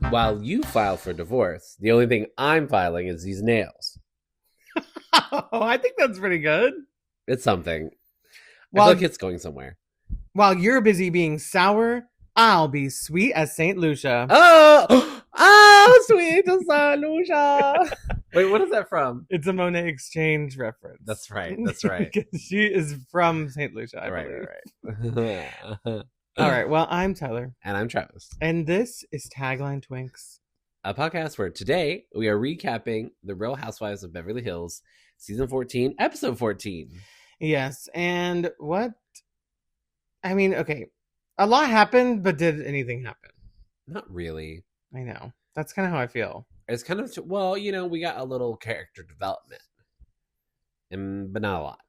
While you file for divorce, the only thing I'm filing is these nails. Oh, I think that's pretty good. It's something. While, I feel like it's going somewhere. while you're busy being sour, I'll be sweet as Saint Lucia. Oh, sweet Saint Lucia. Wait, what is that from? It's a Monet Exchange reference. That's right. That's right. Because she is from Saint Lucia, I believe. Right. All right. Well, I'm Tyler. And I'm Travis. And this is Tagline Twinks, a podcast where today we are recapping The Real Housewives of Beverly Hills, Season 14, Episode 14. Yes. And what? I mean, okay. A lot happened, but did anything happen? Not really. I know. That's kind of how I feel. It's kind of, well, you know, we got a little character development, but not a lot.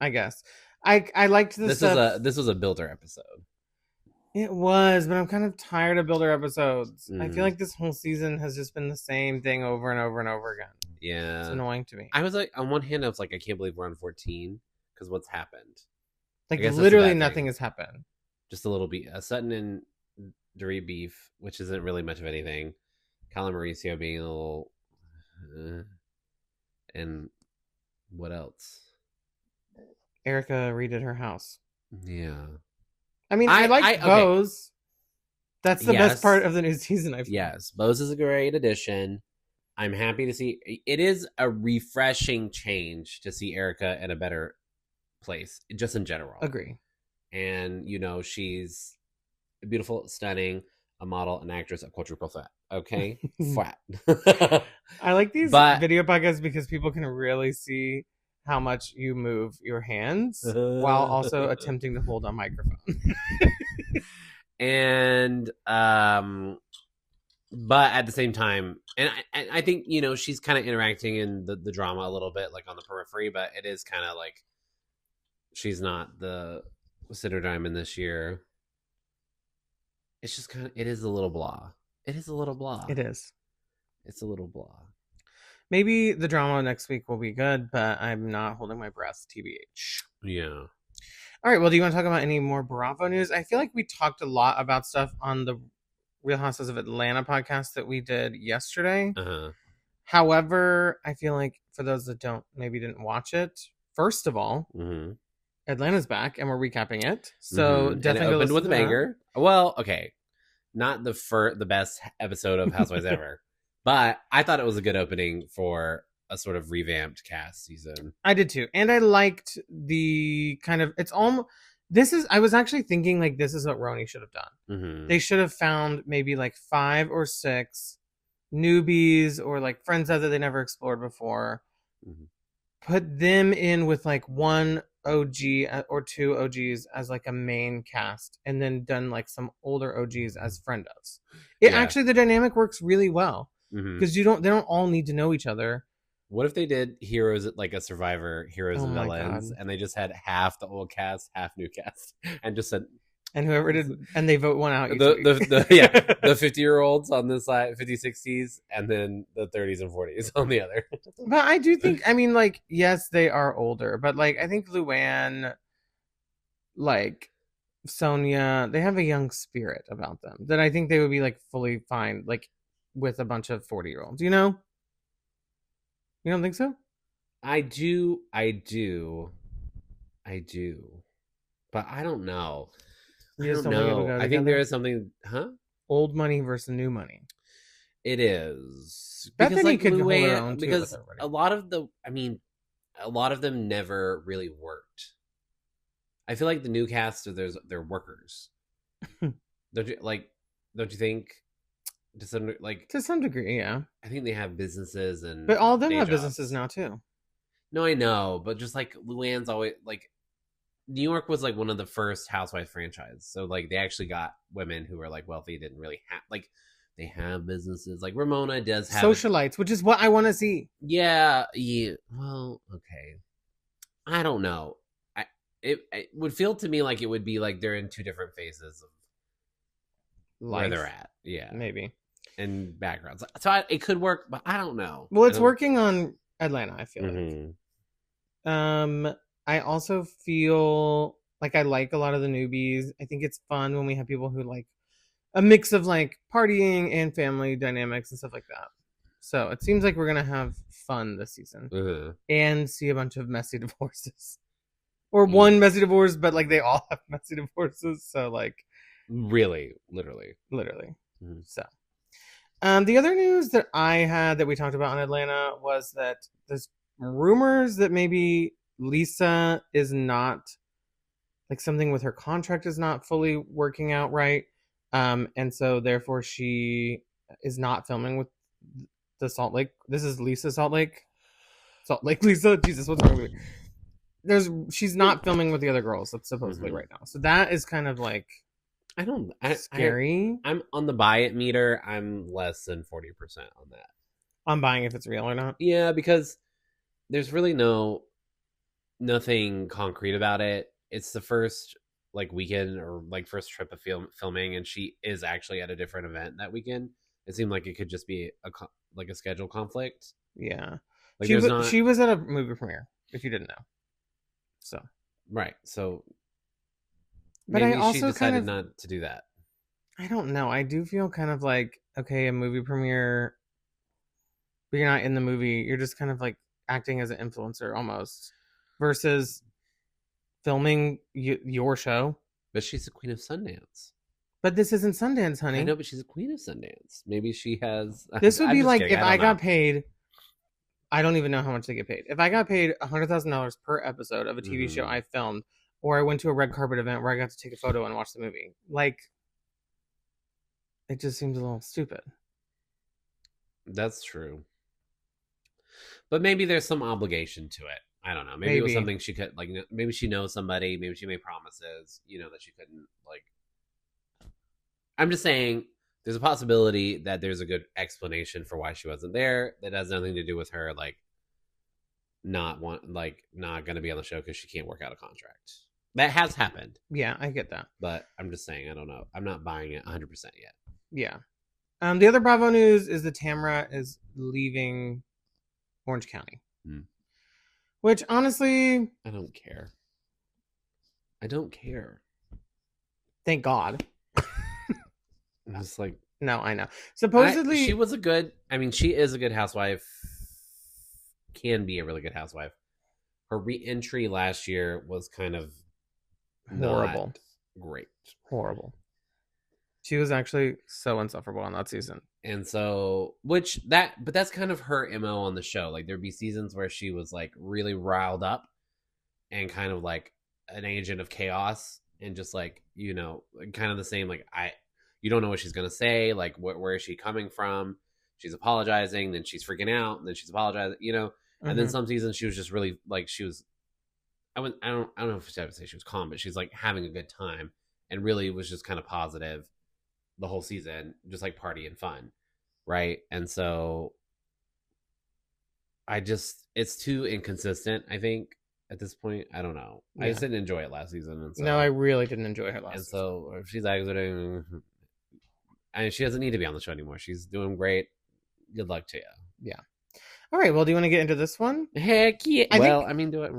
I guess. I liked this. This was a builder episode. It was, but I'm kind of tired of builder episodes. I feel like this whole season has just been the same thing over and over and over again. Yeah. It's annoying to me. I was like, on one hand, I was like, I can't believe we're on 14 because what's happened? Like, literally nothing has happened. Just a little beef. Sutton and Dorit beef, which isn't really much of anything. Kyle and Mauricio being a little... and what else? Erica redid her house. Yeah. I mean, I like Bose. Okay. That's the best part of the new season, I feel. Yes, Bose is a great addition. I'm happy to see. It is a refreshing change to see Erica in a better place, just in general. Agree. And, you know, she's beautiful, stunning, a model, an actress, a quadruple threat. Okay? Flat. I like these video podcasts because people can really see how much you move your hands while also attempting to hold a microphone. And but at the same time, and I think, you know, she's kind of interacting in the drama a little bit, like on the periphery, but it is kind of like she's not the center diamond this year. It's just kind of, it is a little blah. It is a little blah. It is. It's a little blah. Maybe the drama next week will be good, but I'm not holding my breath, TBH. Yeah. All right, well, do you want to talk about any more Bravo news? I feel like we talked a lot about stuff on the Real Housewives of Atlanta podcast that we did yesterday. Uh-huh. However, I feel like for those that didn't watch it, first of all, Atlanta's back and we're recapping it. So definitely and it opened with a banger. Well, okay. Not the best episode of Housewives ever. But I thought it was a good opening for a sort of revamped cast season. I did too. And I liked the kind of, it's almost, I was actually thinking like this is what Roni should have done. Mm-hmm. They should have found maybe like 5 or 6 newbies or like friends that they never explored before. Mm-hmm. Put them in with like one OG or 2 OGs as like a main cast and then done like some older OGs as friendos. Actually, the dynamic works really well. Because they don't all need to know each other. What if they did heroes like a Survivor, heroes and villains, and they just had half the old cast, half new cast, and just said, and whoever did, and they vote one out. The 50-year-olds on this side, 50s, 60s, and then the 30s and 40s on the other. But I do think, I mean, like, yes, they are older, but like I think Luann, like Sonia, they have a young spirit about them that I think they would be like fully fine, like, with a bunch of 40-year-olds, you know? You don't think so? I do. But I don't know. I don't know. I think there is something, old money versus new money. It is. Bethany could hold her own too, because a lot of them never really worked. I feel like the new cast, they're workers. Don't you think? To some degree, yeah. I think they have businesses but all of them have businesses now too. No, I know, but just like Luann's always like, New York was like one of the first housewife franchise, so like they actually got women who were like wealthy, didn't really have like they have businesses. Like Ramona does have socialites, which is what I want to see. Yeah. Well, okay. I don't know. It would feel to me like it would be like they're in 2 different phases of where they're at. Yeah, maybe. And backgrounds, so it could work, but I don't know. Well, it's working on Atlanta, I feel like. I also feel like I like a lot of the newbies. I think it's fun when we have people who like a mix of like partying and family dynamics and stuff like that. So it seems like we're gonna have fun this season and see a bunch of messy divorces, or one messy divorce, but like they all have messy divorces. So like, literally. Mm-hmm. So, the other news that I had that we talked about in Atlanta was that there's rumors that maybe Lisa is not, like, something with her contract is not fully working out right. And so therefore she is not filming with the Salt Lake. This is Lisa Salt Lake Lisa. Jesus, what's wrong with me? She's not filming with the other girls, that's supposedly right now. So that is kind of like scary. I'm on the buy it meter. I'm less than 40% on that. I'm buying if it's real or not. Yeah, because there's really nothing concrete about it. It's the first like weekend or like first trip of filming, and she is actually at a different event that weekend. It seemed like it could just be a schedule conflict. Yeah, like she was at a movie premiere, if you didn't know. So right, so but maybe I also she decided not to do that. I don't know. I do feel kind of like, okay, a movie premiere, but you're not in the movie. You're just kind of like acting as an influencer almost, versus filming your show. But she's the queen of Sundance. But this isn't Sundance, honey. I know, but she's a queen of Sundance. Maybe she has. This would be like if I got paid. I don't even know how much they get paid. If I got paid $100,000 per episode of a TV show I filmed, or I went to a red carpet event where I got to take a photo and watch the movie, like, it just seems a little stupid. That's true. But maybe there's some obligation to it. I don't know. Maybe it was something she could, like, maybe she knows somebody. Maybe she made promises, that she couldn't, like. I'm just saying there's a possibility that there's a good explanation for why she wasn't there that has nothing to do with her, like, not going to be on the show because she can't work out a contract. That has happened. Yeah, I get that. But I'm just saying, I don't know. I'm not buying it 100% yet. Yeah. The other Bravo news is that Tamra is leaving Orange County. Which, honestly, I don't care. Thank God. I'm just like, no, I know. Supposedly, she is a good housewife. Can be a really good housewife. Her re-entry last year was kind of horrible. Great. Horrible. She was actually so insufferable on that season. And so, but that's kind of her MO on the show. Like, there'd be seasons where she was like really riled up and kind of like an agent of chaos, and just like, kind of the same, like, you don't know what she's going to say. Like, where is she coming from? She's apologizing, then she's freaking out, and then she's apologizing, and then some seasons she was just really like, she was, I don't know if I would say she was calm, but she's like having a good time and really was just kind of positive the whole season, just like party and fun, right? And so it's too inconsistent, I think, at this point. I don't know. Yeah. I just didn't enjoy it last season. And so, no, I really didn't enjoy her last season. So if she's exiting, she doesn't need to be on the show anymore. She's doing great. Good luck to you. Yeah. All right. Well, do you want to get into this one? Heck yeah. Do it.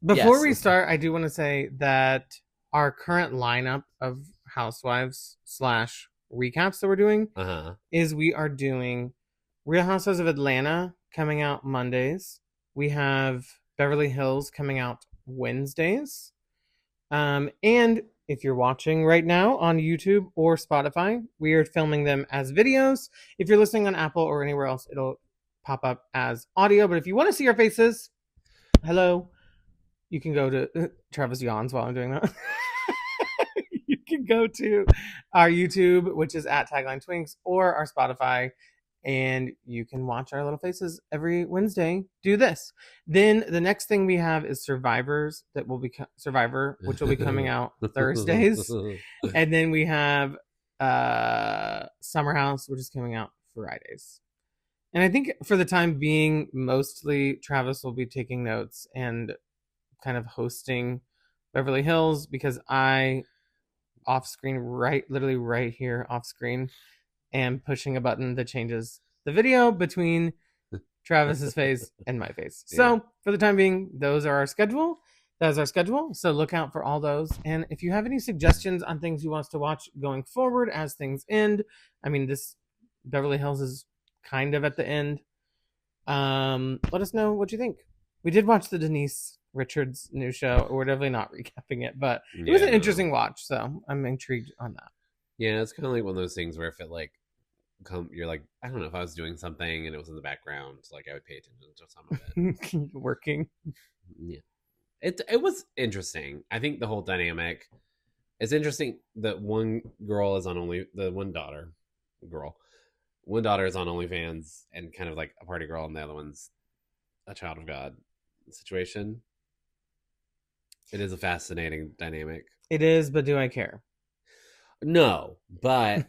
Before we start, I do want to say that our current lineup of Housewives / recaps that we're doing is we are doing Real Housewives of Atlanta coming out Mondays. We have Beverly Hills coming out Wednesdays. And if you're watching right now on YouTube or Spotify, we are filming them as videos. If you're listening on Apple or anywhere else, it'll pop up as audio. But if you want to see our faces, hello, you can go to Travis yawns while I'm doing that. You can go to our YouTube, which is at Tagline Twinks, or our Spotify, and you can watch our little faces every Wednesday do this. Then the next thing we have is Survivor, which will be coming out Thursdays. And then we have Summer House, which is coming out Fridays. And I think for the time being, mostly Travis will be taking notes and kind of hosting Beverly Hills, because I, off screen, literally right here off screen, and pushing a button that changes the video between Travis's face and my face. Yeah. So for the time being, those are our schedule. That is our schedule, so look out for all those. And if you have any suggestions on things you want us to watch going forward as things end, I mean, this Beverly Hills is kind of at the end. Let us know what you think. We did watch the Denise Richards new show. We're definitely not recapping it, but it was an interesting watch, so I'm intrigued on that. Yeah, it's kind of like one of those things where if it like you're like, I don't know, if I was doing something and it was in the background, like I would pay attention to some of it. Working. Yeah. It was interesting. I think the whole dynamic is interesting. That one girl is on one daughter is on OnlyFans and kind of like a party girl, and the other one's a child of God situation. It is a fascinating dynamic. It is, but do I care? No, but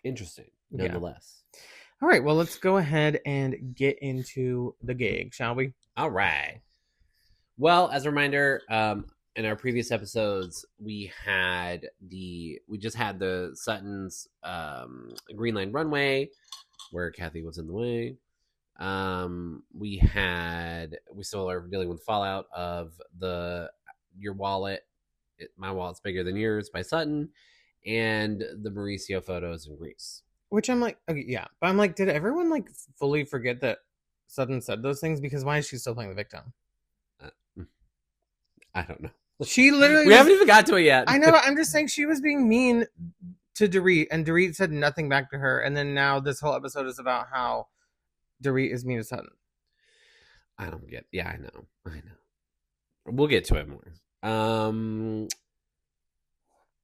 interesting nonetheless. Yeah. All right, well, let's go ahead and get into the gig, shall we? All right. Well, as a reminder, in our previous episodes, we just had the Sutton's Green Line runway where Kathy was in the way. We still are dealing with the fallout of your wallet, my wallet's bigger than yours by Sutton, and the Mauricio photos in Greece. Which I'm like, okay, yeah, but I'm like, did everyone like fully forget that Sutton said those things? Because why is she still playing the victim? I don't know. She literally we haven't even got to it yet. I know, but I'm just saying she was being mean to Dorit, and Dorit said nothing back to her, and then now this whole episode is about how Dorit is mean to Sutton. I don't get. Yeah, I know. We'll get to it more.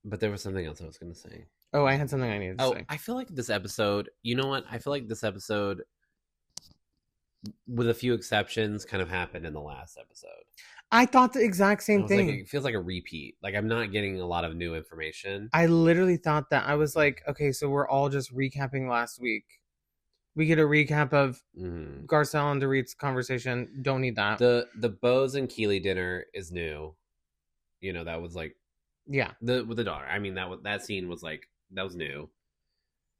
But there was something else I was going to say. Oh, I had something I needed to say. I feel like this episode. You know what? I feel like this episode, with a few exceptions, kind of happened in the last episode. I thought the exact same thing. Like, it feels like a repeat. Like I'm not getting a lot of new information. I literally thought that. I was like, okay, so we're all just recapping last week. We get a recap of Garcelle and Dorit's conversation. Don't need that. The Bose and Keely dinner is new. You know, that was like, yeah, with the daughter. I mean, that scene was like, that was new.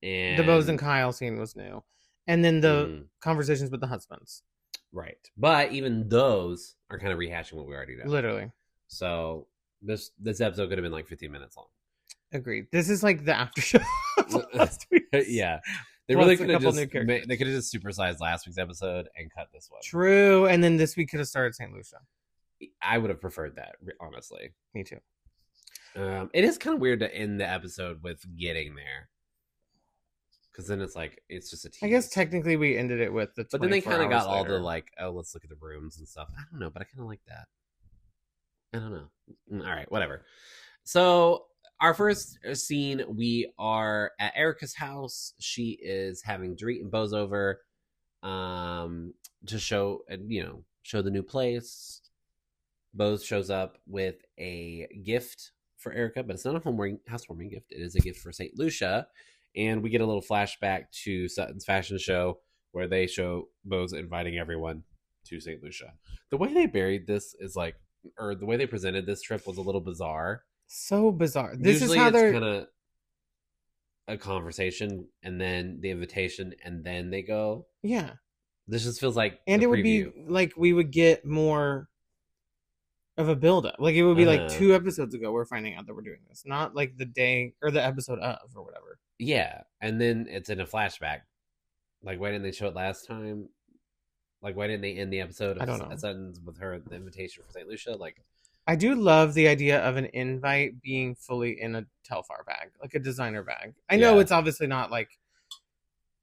And the Bose and Kyle scene was new, and then the conversations with the husbands. Right. But even those are kind of rehashing what we already know. Literally. So this episode could have been like 15 minutes long. Agreed. This is like the after show last week. Yeah. They plus really could have just supersized last week's episode and cut this one. True. And then this week could have started Saint Lucia. I would have preferred that, honestly. Me too. It is kind of weird to end the episode with getting there. Because then it's just a tease. I guess technically we ended it with the 24 But then they kind of got all later. the like, oh, let's look at the rooms and stuff. I don't know, but I kind of like that. I don't know. All right, whatever. So our first scene, we are at Erica's house. She is having Dorit and Bose over to show the new place. Bose shows up with a gift for Erica, but it's not a housewarming gift. It is a gift for Saint Lucia. And we get a little flashback to Sutton's fashion show where they show Bose inviting everyone to St. Lucia. The way they buried this is like, or the way they presented this trip was a little bizarre. So bizarre. This Usually is how they're kind of a conversation and then the invitation and then they go. Yeah. This just feels like, and it would be like we would get more of a build-up. Like it would be like 2 episodes ago we're finding out that we're doing this, not like the day or the episode of or whatever. Yeah, and then it's in a flashback. Like, why didn't they show it last time? Like, why didn't they end the episode of Sutton's with her the invitation for St. Lucia? Like, I do love the idea of an invite being fully in a Telfar bag, like a designer bag. I know it's obviously not like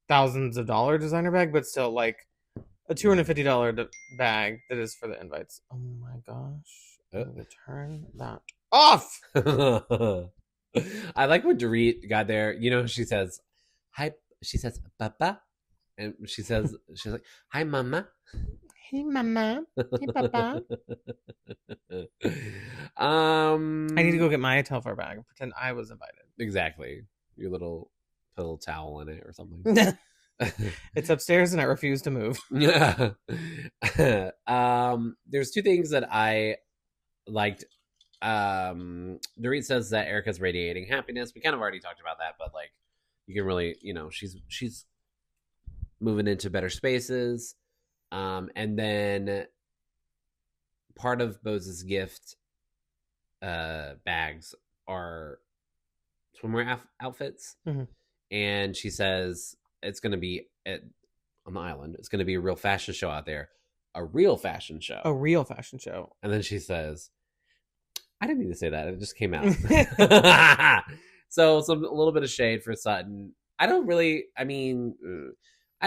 thousands of dollar designer bag, but still like a $250 bag that is for the invites. Oh my gosh! I'm gonna turn that off. I like when Dorit got there. You know, she says, "Hi." She says, "Papa," and she's like, "Hi, Mama." Hey, Mama. Hey, Papa. I need to go get my Telfar bag and pretend I was invited. Exactly. Your little towel in it or something. It's upstairs and I refuse to move. Yeah. There's 2 things that I liked. Dorit says that Erica's radiating happiness. We kind of already talked about that, but like you can really, she's moving into better spaces. And then part of Bose's gift bags are swimwear outfits. Mhm. And she says it's going to be on the island. It's going to be a real fashion show out there. A real fashion show. A real fashion show. And then she says, I didn't mean to say that. It just came out. So a little bit of shade for Sutton. I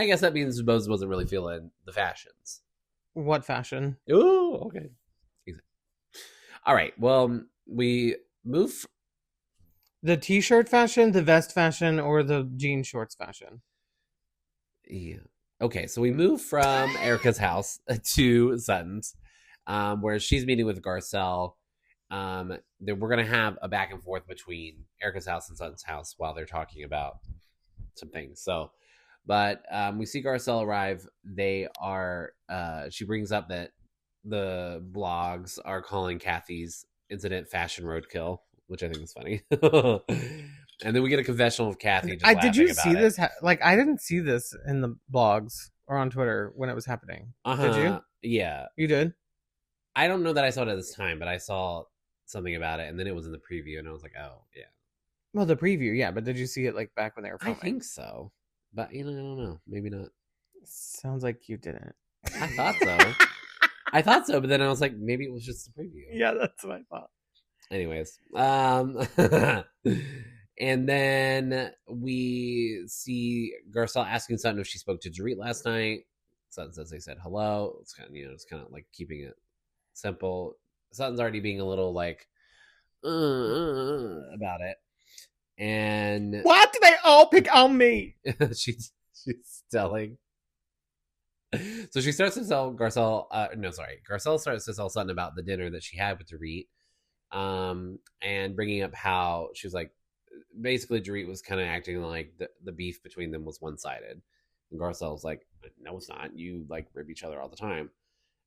guess that means Bose wasn't really feeling the fashions. What fashion? Oh, okay. All right. Well, we move. The t-shirt fashion, the vest fashion, or the jean shorts fashion? Yeah. Okay, so we move from Erica's house to Sutton's, where she's meeting with Garcelle. We're going to have a back and forth between Erica's house and Sutton's house while they're talking about some things. So, but we see Garcelle arrive. They are, she brings up that the blogs are calling Kathy's incident fashion roadkill, which I think is funny. And then we get a confessional of Kathy. Did you see this? I didn't see this in the blogs or on Twitter when it was happening. Did you? Yeah. You did? I don't know that I saw it at this time, but I saw something about it, and then it was in the preview, and I was like, oh, yeah. Well, the preview, yeah, but did you see it back when they were filming? I think so. But, I don't know. Maybe not. Sounds like you didn't. I thought so. I thought so, but then I was like, maybe it was just the preview. Yeah, that's what I thought. Anyways, and then we see Garcelle asking Sutton if she spoke to Dorit last night. Sutton says they said hello. It's kind of like keeping it simple. Sutton's already being a little like about it, and why do they all pick on me? she's telling. So she starts to tell Garcelle. Garcelle starts to tell Sutton about the dinner that she had with Dorit. And bringing up how she was like, basically Dorit was kind of acting like the beef between them was one-sided, and Garcelle's like, no, it's not. You like rib each other all the time,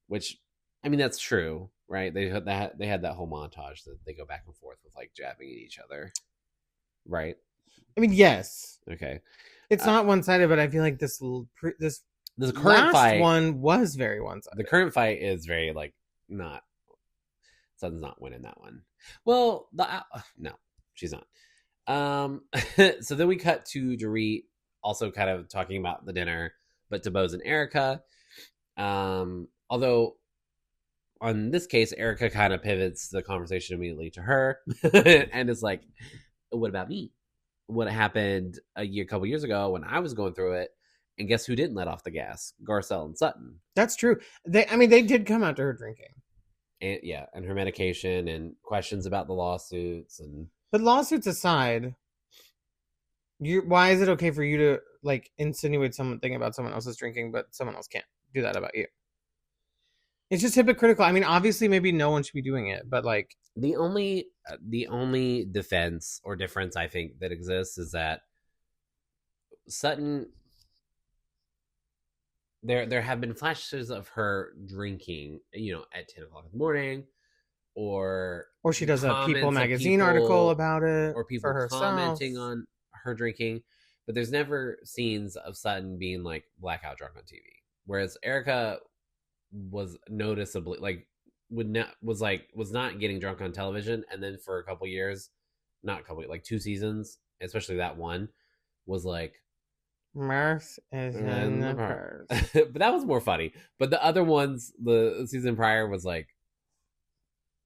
which that's true, right? They had that whole montage that they go back and forth with like jabbing at each other, right? Yes. Okay, it's not one-sided, but I feel like this current last fight one was very one-sided. The current fight is very like not. Sutton's not winning that one. Well, no, she's not. So then we cut to Dorit also kind of talking about the dinner, but to Bose and Erica. Although on this case, Erica kind of pivots the conversation immediately to her and is like, what about me? What happened a couple years ago when I was going through it? And guess who didn't let off the gas? Garcelle and Sutton. That's true. They did come after her drinking. And her medication and questions about the lawsuits. But lawsuits aside, why is it okay for you to like insinuate something about someone else's drinking, but someone else can't do that about you? It's just hypocritical. Obviously, maybe no one should be doing it, but like the only defense or difference I think that exists is that Sutton. There have been flashes of her drinking, at 10 o'clock in the morning, or she does a People magazine article about it, or people commenting on her drinking, but there's never scenes of Sutton being like blackout drunk on TV. Whereas Erica was noticeably like was not getting drunk on television, and then for a couple years, like 2 seasons, especially that one, was like. Mirth is in the purse. But that was more funny. But the other ones, the season prior was like,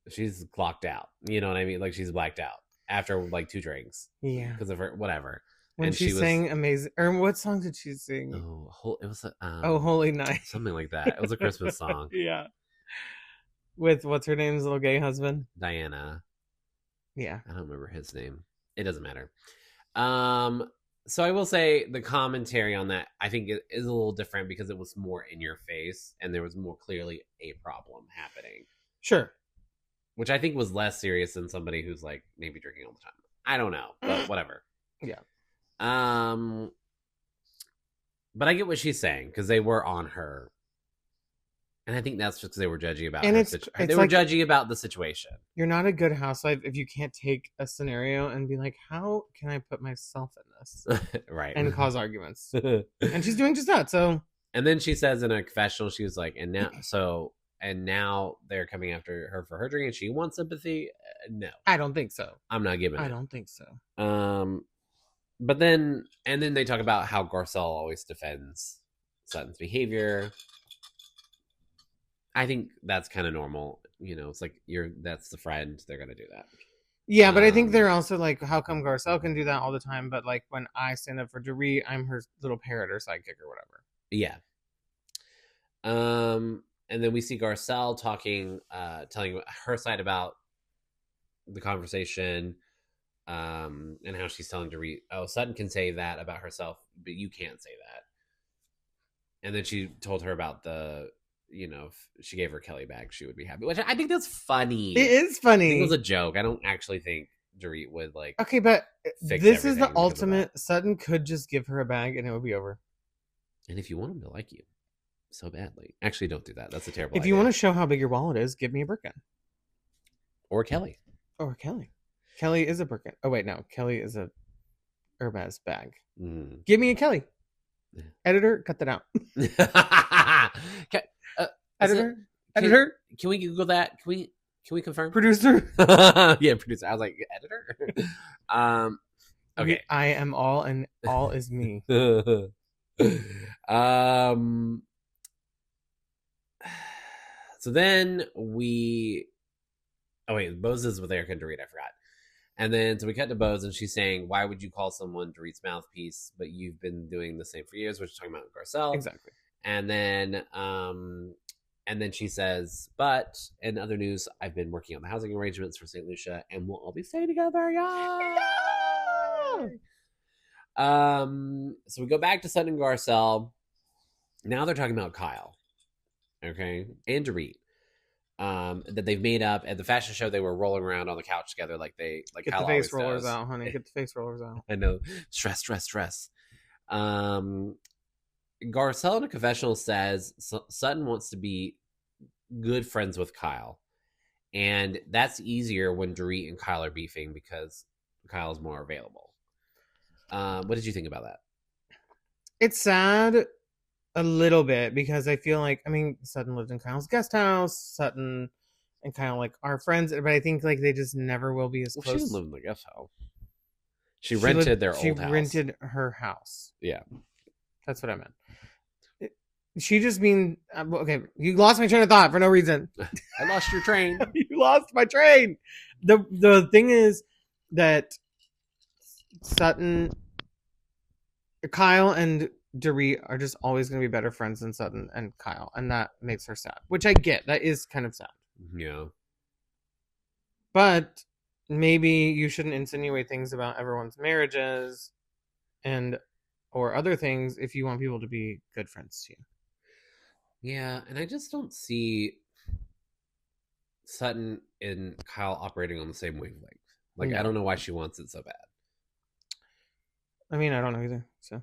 she's clocked out. You know what I mean? Like she's blacked out after like 2 drinks. Yeah. Because of her, whatever. When she sang amazing, or what song did she sing? Oh, it was Holy Night. Something like that. It was a Christmas song. Yeah. With what's her name's little gay husband? Diana. Yeah. I don't remember his name. It doesn't matter. So I will say the commentary on that, I think, it is a little different because it was more in your face and there was more clearly a problem happening. Sure. Which I think was less serious than somebody who's like maybe drinking all the time. I don't know, but whatever. Yeah. But I get what she's saying because they were on her. And I think that's just because they were judgy about and her they were judgy about the situation. You're not a good housewife if you can't take a scenario and be like, how can I put myself in this? Right. And cause arguments. And she's doing just that. So. And then she says in a confessional, she was like, and and now they're coming after her for her drink, and she wants sympathy. No, I don't think so. I'm not giving it. I don't think so. But then they talk about how Garcelle always defends Sutton's behavior. I think that's kind of normal. It's like that's the friend. They're gonna do that. Yeah, but I think they're also like, how come Garcelle can do that all the time, but like when I stand up for Dorit, I'm her little parrot or sidekick or whatever. Yeah. And then we see Garcelle talking, telling her side about the conversation, and how she's telling Dorit, oh, Sutton can say that about herself, but you can't say that. And then she told her about if she gave her Kelly back, she would be happy. Which I think that's funny. It is funny. I think it was a joke. I don't actually think Dorit would like. Okay, but this is the ultimate. Sutton could just give her a bag and it would be over. And if you want him to like you so badly, actually, don't do that. That's a terrible. If you want to show how big your wallet is, give me a Birkin. Or Kelly. Or Kelly. Kelly is a Birkin. Oh wait, no. Kelly is a Hermes bag. Give me a Kelly. Editor, cut that out. Editor. Can we Google that? Can we confirm? Producer. Yeah, producer. I was like, editor. Okay. I am all, and all is me. So then we. Oh wait, Bose is with Erica and Dorit. I forgot. And then so we cut to Bose, and she's saying, "Why would you call someone Dorit's mouthpiece? But you've been doing the same for years." Which is talking about Garcelle. Exactly. And then she says, "But in other news, I've been working on the housing arrangements for Saint Lucia, and we'll all be staying together." Yeah. So we go back to Sutton and Garcelle. Now they're talking about Kyle, okay, and Dorit. That they've made up at the fashion show. They were rolling around on the couch together, like get Kyle the face rollers does. out, honey. Get the face rollers out. I know, stress. Garcelle in a confessional says Sutton wants to be good friends with Kyle, and that's easier when Dorit and Kyle are beefing because Kyle's more available. What did you think about that? It's sad a little bit because I feel like, Sutton lived in Kyle's guest house. Sutton and Kyle are friends, but I think they just never will be as close. She didn't live in the guest house. She rented their old house. She rented her house. Yeah. That's what I meant. She just mean okay. You lost my train of thought for no reason. I lost your train. You lost my train. The thing is that Sutton, Kyle, and Dorit are just always going to be better friends than Sutton and Kyle, and that makes her sad. Which I get. That is kind of sad. Yeah. But maybe you shouldn't insinuate things about everyone's marriages or other things if you want people to be good friends to you. Yeah, and I just don't see Sutton and Kyle operating on the same wavelength. No. I don't know why she wants it so bad. I don't know either. So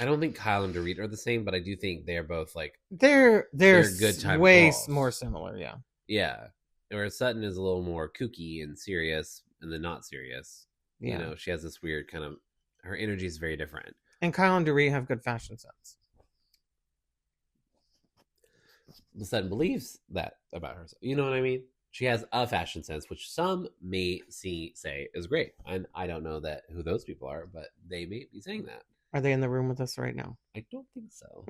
I don't think Kyle and Dorit are the same, but I do think they're both they're good time way calls. More similar. Yeah. Yeah. Whereas Sutton is a little more kooky and serious, and then not serious. Yeah. She has this weird kind of. Her energy is very different. And Kyle and Dorit have good fashion sense. Sutton believes that about herself. You know what I mean? She has a fashion sense, which some may say is great. And I don't know who those people are, but they may be saying that. Are they in the room with us right now? I don't think so.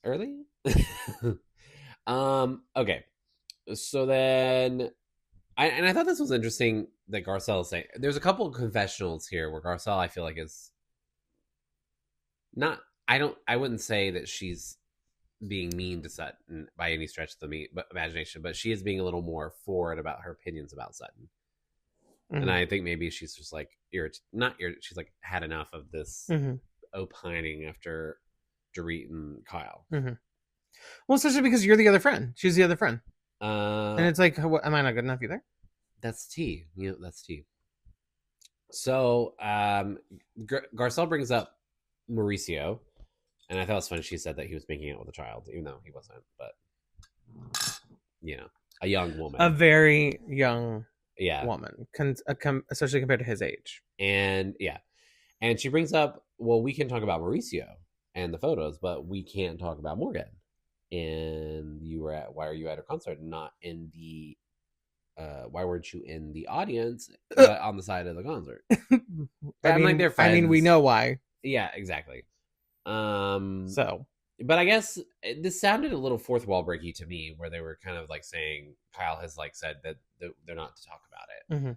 Early? Okay. So then, I thought this was interesting that Garcelle is saying. There's a couple of confessionals here where Garcelle, I feel like, is not. I wouldn't say that she's being mean to Sutton by any stretch of the imagination, but she is being a little more forward about her opinions about Sutton. Mm-hmm. And I think maybe she's just she's had enough of this opining after Dorit and Kyle. Mm-hmm. Well, especially because you're the other friend. She's the other friend. And it's what, am I not good enough either? That's tea. That's tea. So Garcelle brings up Mauricio. And I thought it was funny she said that he was making out with a child, even though he wasn't. But, a young woman. A very young woman, especially compared to his age. And, And she brings up, well, we can talk about Mauricio and the photos, but we can't talk about Morgan. and why are you at her concert and not in the why weren't you in the audience on the side of the concert? I'm like, they're friends. I mean, we know why. Yeah, exactly. So, but I guess this sounded a little fourth wall breaky to me, where they were kind of like saying Kyle has like said that they're not to talk about it. mm-hmm.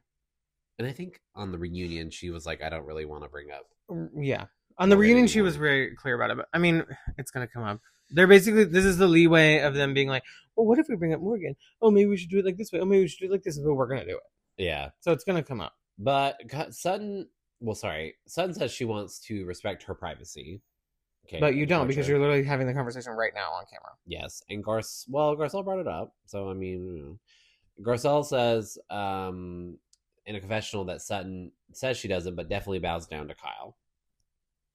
And I think on the reunion, she was like, I don't really want to bring up. Yeah. On the reunion, she was very clear about it. But I mean, it's going to come up. They're basically, this is the leeway of them being like, well, what if we bring up Morgan? Oh, maybe we should do it like this way. Oh, maybe we should do it like this. But we're going to do it. Yeah. So it's going to come up. But Sutton says she wants to respect her privacy. Okay, but you don't, because you're literally having the conversation right now on camera. Yes. And Garcelle brought it up. So, I mean, Garcelle says in a confessional that Sutton says she doesn't, but definitely bows down to Kyle.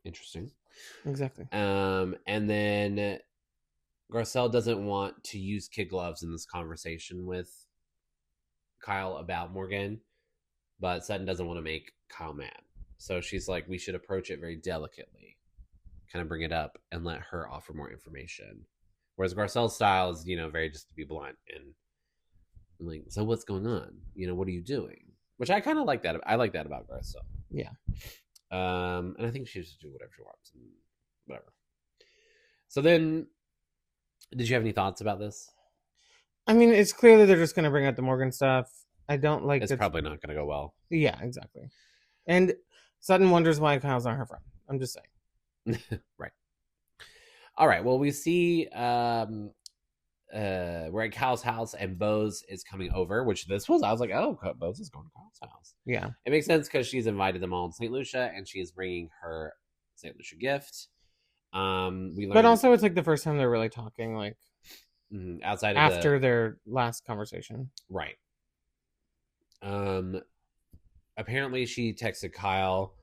Interesting. Exactly. And then Garcelle doesn't want to use kid gloves in this conversation with Kyle about Morgan, but Sutton doesn't want to make Kyle mad. So she's like, we should approach it very delicately, kind of bring it up and let her offer more information. Whereas Garcelle's style is, very just to be blunt and like, so what's going on? What are you doing? Which I kind of like that. I like that about Garcelle. Yeah. And I think she should do whatever she wants and whatever. So then, did you have any thoughts about this? I mean, it's clear that they're just going to bring up the Morgan stuff. I don't like it's probably not going to go well. Yeah, exactly. And Sutton wonders why Kyle's not her friend. I'm just saying. Right. All right. Well, we see we're at Kyle's house and Bose is coming over, which I was like, oh, Bose is going to Kyle's house. Yeah. It makes sense because she's invited them all to Saint Lucia and she is bringing her Saint Lucia gift. But also it's like the first time they're really talking, like outside of after their last conversation. Right. Apparently she texted Kyle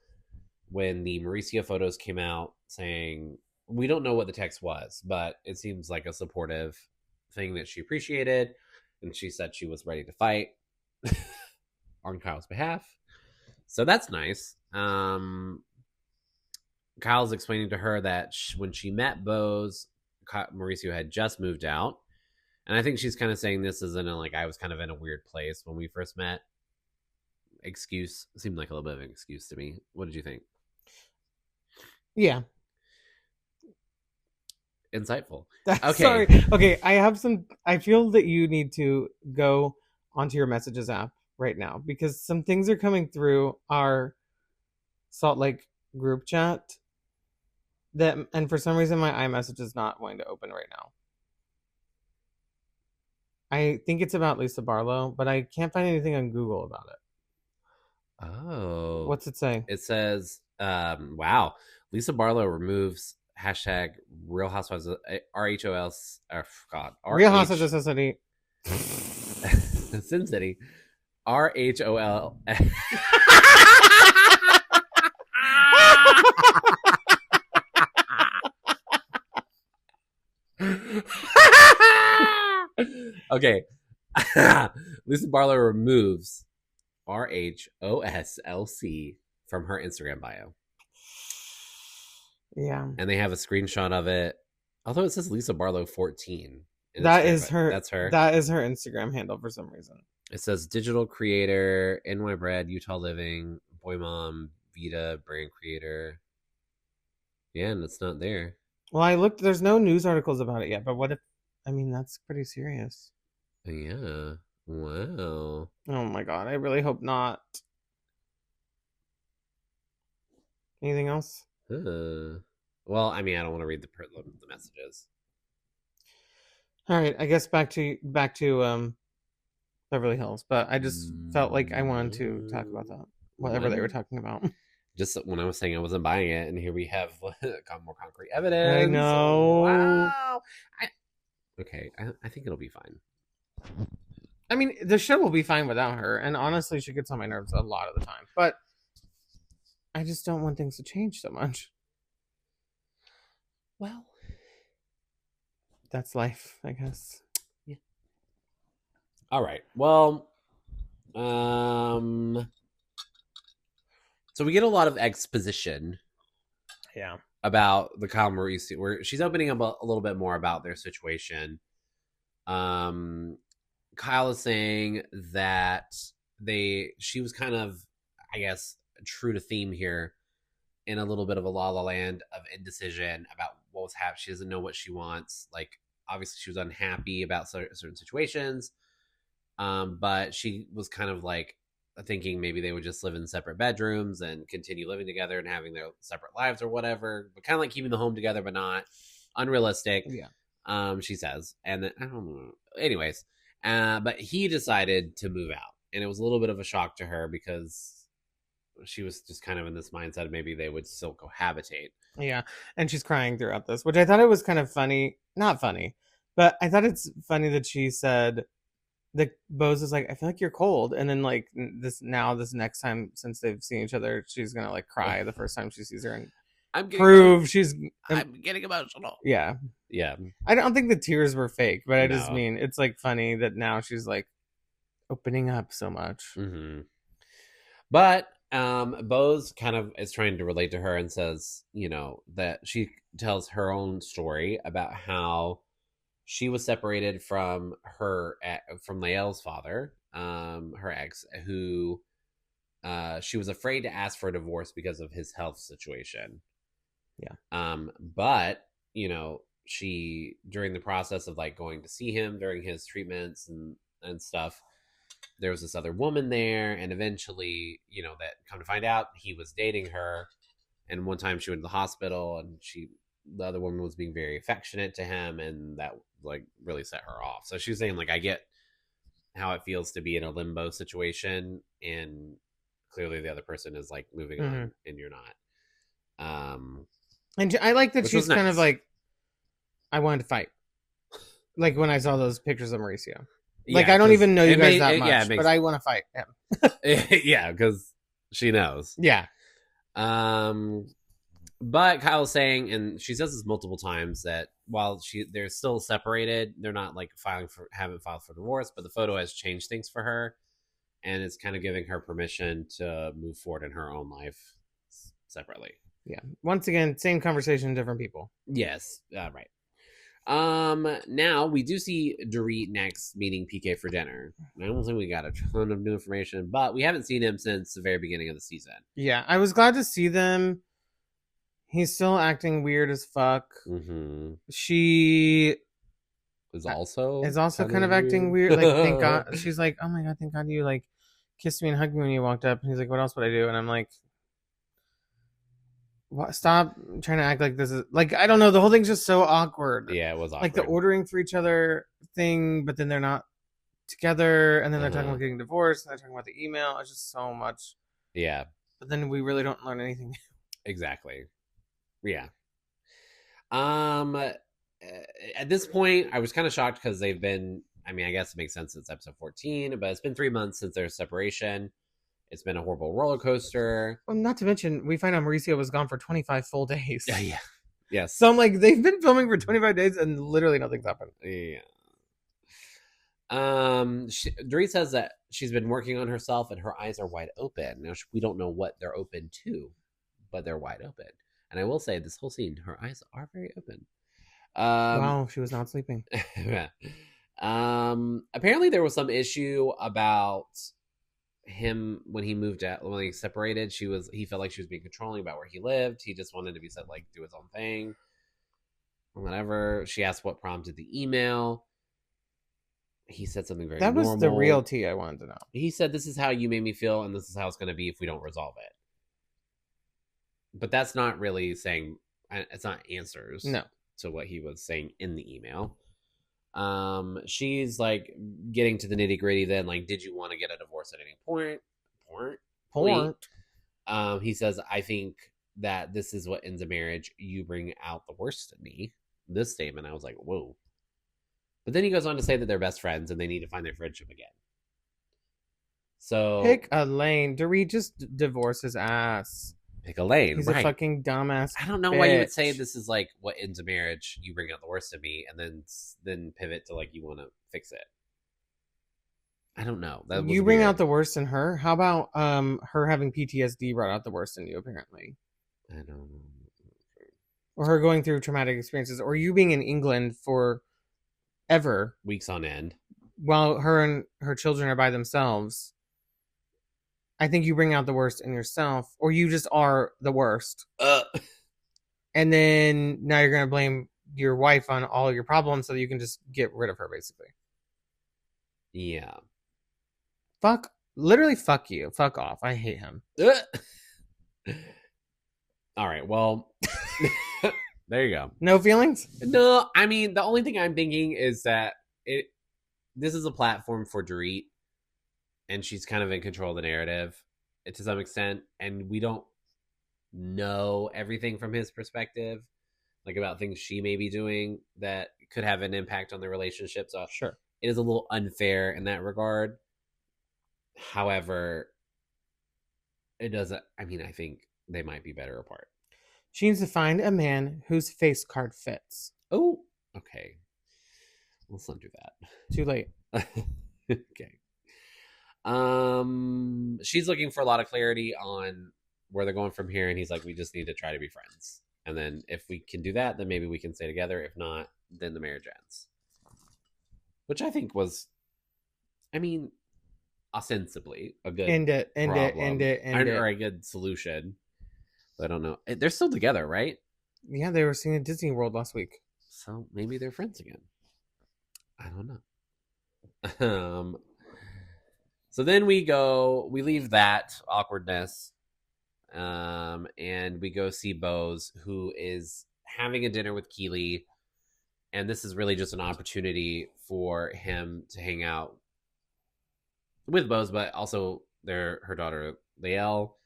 when the Mauricio photos came out saying, we don't know what the text was, but it seems like a supportive thing that she appreciated. And she said she was ready to fight on Kyle's behalf. So that's nice. Kyle's explaining to her that when she met Bose, Mauricio had just moved out. And I think she's kind of saying this isn't like, I was kind of in a weird place when we first met. Excuse seemed like a little bit of an excuse to me. What did you think? Yeah. Insightful. Okay. Sorry. Okay, I feel that you need to go onto your messages app right now because some things are coming through our Salt Lake group chat and for some reason my iMessage is not going to open right now. I think it's about Lisa Barlow, but I can't find anything on Google about it. Oh. What's it say? It says, wow, Lisa Barlow removes hashtag Real Housewives of RHOL. Real Housewives of City. Sin City. RHOL. Okay. Lisa Barlow removes RHOSLC from her Instagram bio. Yeah. And they have a screenshot of it. Although it says Lisa Barlow 14. That's her. That's her. That is her Instagram handle for some reason. It says digital creator, NY bred, Utah living, boy mom, Vita, brand creator. Yeah, and it's not there. Well, I looked. There's no news articles about it yet. But what if? I mean, that's pretty serious. Yeah. Wow. Oh my god! I really hope not. Anything else? Well, I mean, I don't want to read the messages. All right, I guess back to Beverly Hills, but I just felt like I wanted to talk about that, whatever they were talking about. Just when I was saying I wasn't buying it, and here we have more concrete evidence. I know. Wow. Okay, I think it'll be fine. I mean, the show will be fine without her, and honestly, she gets on my nerves a lot of the time. But I just don't want things to change so much. Well, that's life, I guess. Yeah. All right. Well, so we get a lot of exposition. Yeah. about the Kyle Mauricio, where she's opening up a little bit more about their situation. Kyle is saying that she was kind of, I guess, true to theme here, in a little bit of a la la land of indecision about what was happening. She doesn't know what she wants. Like, obviously, she was unhappy about certain situations, but she was kind of like thinking maybe they would just live in separate bedrooms and continue living together and having their separate lives or whatever, but kind of like keeping the home together, but not unrealistic. Yeah. She says, and then, I don't know. Anyways, but he decided to move out, and it was a little bit of a shock to her because she was just kind of in this mindset of maybe they would still cohabitate. Yeah, and she's crying throughout this, which I thought it was kind of funny. Not funny, but I thought it's funny that she said that Bose is like, I feel like you're cold, and then like this next time since they've seen each other, she's gonna like cry the first time she sees her and I'm getting emotional. Yeah. I don't think the tears were fake, but I just mean it's like funny that now she's like opening up so much. Mm-hmm. But Bose kind of is trying to relate to her and says, that she tells her own story about how she was separated from Lael's father, her ex, who she was afraid to ask for a divorce because of his health situation. Yeah. But she, during the process of like going to see him during his treatments and stuff, there was this other woman there, and eventually, that come to find out he was dating her. And one time she went to the hospital, and the other woman was being very affectionate to him, and that like really set her off. So she was saying, like, I get how it feels to be in a limbo situation, and clearly the other person is like moving on, and you're not. And I like that she's kind of like, I wanted to fight. Like when I saw those pictures of Mauricio. Like, I don't even know you guys that much, but I want to fight him. Yeah, because she knows. Yeah. But Kyle's saying, and she says this multiple times, that while they're still separated, they're not like haven't filed for divorce, but the photo has changed things for her, and it's kind of giving her permission to move forward in her own life separately. Yeah. Once again, same conversation, different people. Yes. Right. Now we do see Dorit next meeting PK for dinner. I don't think we got a ton of new information, but we haven't seen him since the very beginning of the season. Yeah, I was glad to see them. He's still acting weird as fuck. Mm-hmm. She is also kind of acting weird. Like, thank God. She's like, oh my God, thank God you like kissed me and hugged me when you walked up. And he's like, what else would I do? And I'm like, stop trying to act like this is like, I don't know, the whole thing's just so awkward. Yeah, it was awkward. Like the ordering for each other thing, but then they're not together, and then they're talking about getting divorced, and they're talking about the email. It's just so much. Yeah, but then we really don't learn anything. Exactly. Yeah. At this point, I was kind of shocked because they've been, I mean, I guess it makes sense since episode 14, but it's been 3 months since their separation. It's been a horrible roller coaster. Well, not to mention, we find out Mauricio was gone for 25 full days. Yeah. Yes. So I'm like, they've been filming for 25 days and literally nothing's happened. Yeah. Dorit says that she's been working on herself and her eyes are wide open. Now, we don't know what they're open to, but they're wide open. And I will say, this whole scene, her eyes are very open. Wow, she was not sleeping. Yeah. Apparently there was some issue about him when he separated. He felt like she was being controlling about where he lived. He just wanted to be said, like, do his own thing. Whatever. She asked what prompted the email. He said something very normal. That was the real tea I wanted to know. He said, this is how you made me feel, and this is how it's going to be if we don't resolve it. But that's not really saying, it's not answers to what he was saying in the email. She's like getting to the nitty gritty then, like, did you want to get a divorce at any point? He says, I think that this is what ends a marriage. You bring out the worst in me. This statement, I was like, whoa. But then he goes on to say that they're best friends and they need to find their friendship again. So pick a lane. Dorit just divorce his ass. Pick a lane. He's a fucking dumbass. I don't know why you would say this is like what ends a marriage. You bring out the worst of me, and then pivot to like you want to fix it. I don't know. That you bring out the worst in her. How about her having PTSD brought out the worst in you? Apparently, I don't know. or her going through traumatic experiences, or you being in England for ever weeks on end while her and her children are by themselves. I think you bring out the worst in yourself, or you just are the worst. And then now you're going to blame your wife on all of your problems so that you can just get rid of her, basically. Yeah. Literally fuck you. Fuck off. I hate him. All right, well, there you go. No feelings? No, I mean, the only thing I'm thinking is that this is a platform for Dorit, and she's kind of in control of the narrative to some extent, and we don't know everything from his perspective, like about things she may be doing that could have an impact on the relationship. So sure, it is a little unfair in that regard. However, it doesn't. I mean, I think they might be better apart. She needs to find a man whose face card fits. Oh, okay. Let's not do that. Too late. Okay. She's looking for a lot of clarity on where they're going from here, and he's like, we just need to try to be friends. And then if we can do that, then maybe we can stay together. If not, then the marriage ends. Which I think was, I mean, ostensibly a good end it, or a good solution. But I don't know. They're still together, right? Yeah, they were seeing at Disney World last week. So maybe they're friends again. I don't know. So then we leave that awkwardness, and we go see Bose, who is having a dinner with Keely, and this is really just an opportunity for him to hang out with Bose, but also her daughter Lael.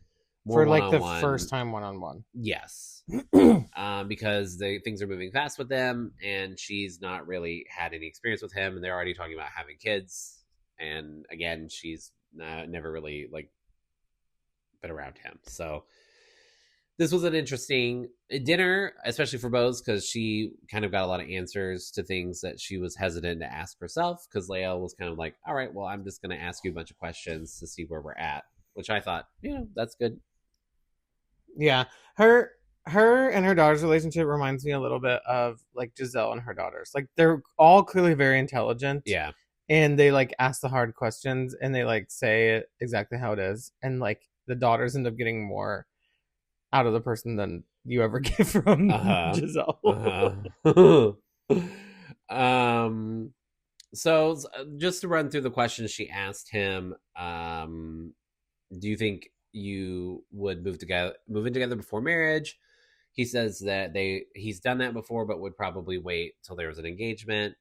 For like the first time one-on-one. Yes. Because things are moving fast with them, and she's not really had any experience with him, and they're already talking about having kids. And again, she's never really like been around him. So this was an interesting dinner, especially for Bose, because she kind of got a lot of answers to things that she was hesitant to ask herself, because Lael was kind of like, all right, well, I'm just going to ask you a bunch of questions to see where we're at, which I thought, that's good. Yeah. Her and her daughter's relationship reminds me a little bit of like Giselle and her daughters. Like they're all clearly very intelligent. Yeah. And they like ask the hard questions, and they like say it exactly how it is. And like the daughters end up getting more out of the person than you ever get from Giselle. So just to run through the questions she asked him, do you think you would move in together before marriage? He says that he's done that before, but would probably wait till there was an engagement.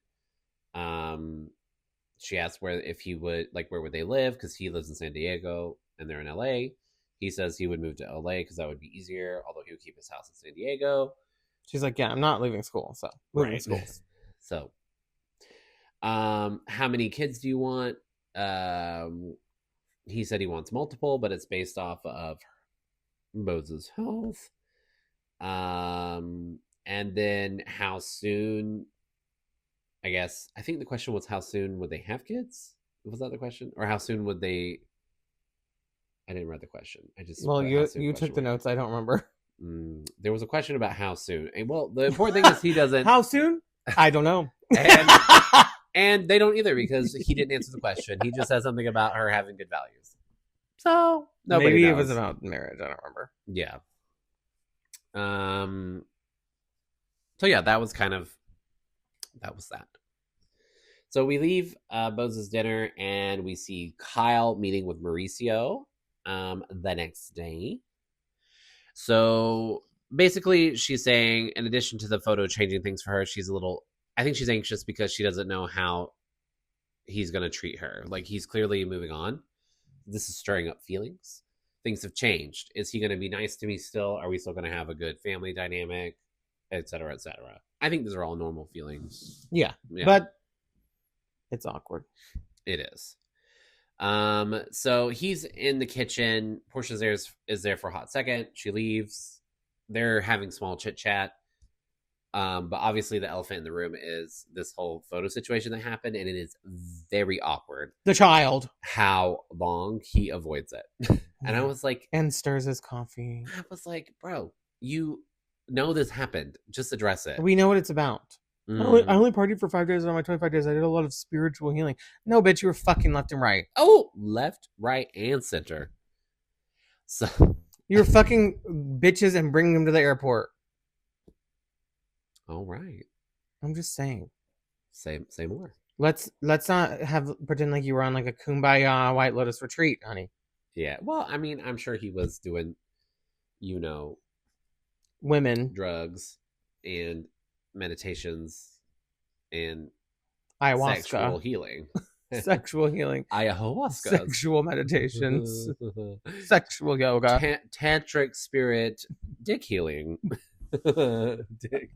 She asked where would they live, because he lives in San Diego and they're in LA. He says he would move to LA because that would be easier, although he would keep his house in San Diego. She's like, yeah, I'm not leaving school, so moving schools. So how many kids do you want? He said he wants multiple, but it's based off of Bose's health. And then how soon, I think the question was how soon would they have kids? Was that the question? Or how soon would they? I didn't read the question. You took the notes. I don't remember. There was a question about how soon. And well, the important thing is he doesn't. How soon? I don't know. And they don't either, because he didn't answer the question. He just said something about her having good values. So maybe it was about marriage. I don't remember. Yeah. So yeah, that was that. So we leave Bose's dinner, and we see Kyle meeting with Mauricio the next day. So basically, she's saying, in addition to the photo changing things for her, I think she's anxious because she doesn't know how he's going to treat her. Like, he's clearly moving on. This is stirring up feelings. Things have changed. Is he going to be nice to me still? Are we still going to have a good family dynamic? Et cetera, et cetera. I think these are all normal feelings. Yeah. But it's awkward. It is. So he's in the kitchen. Portia is there for a hot second. She leaves. They're having small chit chat. But obviously the elephant in the room is this whole photo situation that happened, and it is very awkward. The child. How long he avoids it. And I was like... And stirs his coffee. I was like, bro, you No, this happened. Just address it. We know what it's about. I only partied for 5 days on my 25 days. I did a lot of spiritual healing. No, bitch, you were fucking left and right. Oh, left, right, and center. So you were fucking bitches and bringing them to the airport. All right. I'm just saying. Say more. Let's not pretend like you were on like a kumbaya White Lotus retreat, honey. Yeah. Well, I mean, I'm sure he was doing, women, drugs, and meditations, and ayahuasca, sexual healing. Sexual healing. Ayahuasca. Sexual meditations. Sexual yoga. Tantric spirit dick healing. Dick